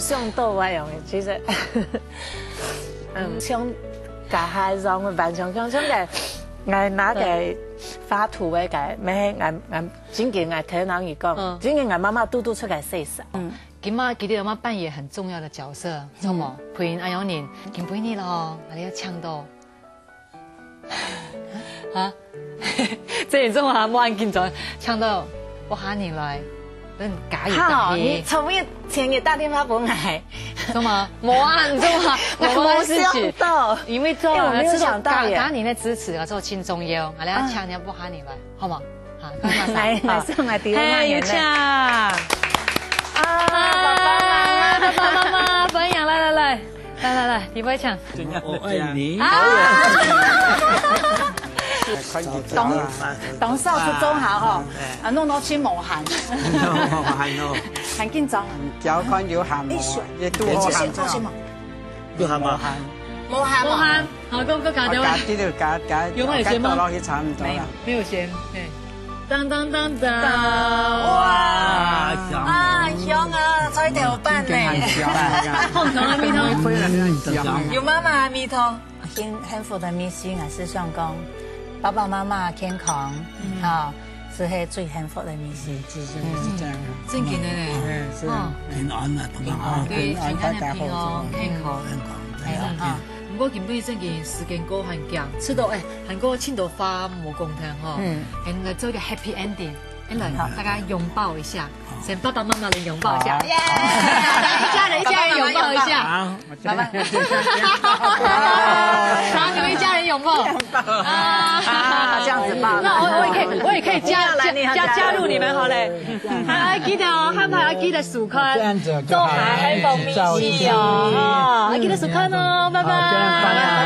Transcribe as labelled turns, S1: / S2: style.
S1: 上到我用的，其實像家下種嘅辦像嘅，我拿個發圖嘅個，咩我真嘅我聽人講，真嘅我媽媽嘟出來細聲。
S2: 今媽記得我媽扮演很重要的角色，什麼陪阿楊年，見陪你咯，你要唱到啊，這嚴重啊，冇按緊咗，唱到我喊你來。假如
S1: 好，你從一前日打電話俾我，
S2: 什麼？冇啊，你知道嗎？
S1: 我想到，
S2: 因為做啊，
S1: 沒有想到
S2: 假年的支持啊，做青中央，我哋要唱，你要不喊你來，好嗎？好，
S1: 來上來第二萬元
S2: 唱啊！爸爸媽媽分享，來，你會唱？
S3: 我愛你。
S4: 當少出中下吼，啊弄到去無限，很緊張。
S5: 有看要喊無，亦都好喊咗。
S3: 要喊嗎？
S1: 冇喊，
S2: 好，個搞掉。
S5: 呢度搞，
S2: 有冇弦嗎？沒有弦。當當當當，
S1: 哇！香啊，彩條班呢？
S2: 好香啊，蜜糖。
S1: 有媽媽蜜糖，幸福的秘訣還是想講。爸爸媽媽健康啊，是係最幸福的秘訣。
S5: 是這樣。
S2: 真嘅咧，
S5: 是
S3: 平安啊，平安。
S2: 對，平安嘅平安，健康。係啊，不過今輩真嘅時間過很趕，吃到韓國青島花冇公聽嗬，應該做一個 happy ending，來大家擁抱一下，先爸爸媽媽嚟擁抱一下，耶！一家人擁抱一下，爸爸，然後你們一家人擁抱，
S1: 這樣子吧。
S2: 那我也可以加入你們好嘞，還要記得哦，還要記得數看，
S5: 這樣子
S1: 都還很保密哦，
S2: 還記得數看哦，拜拜。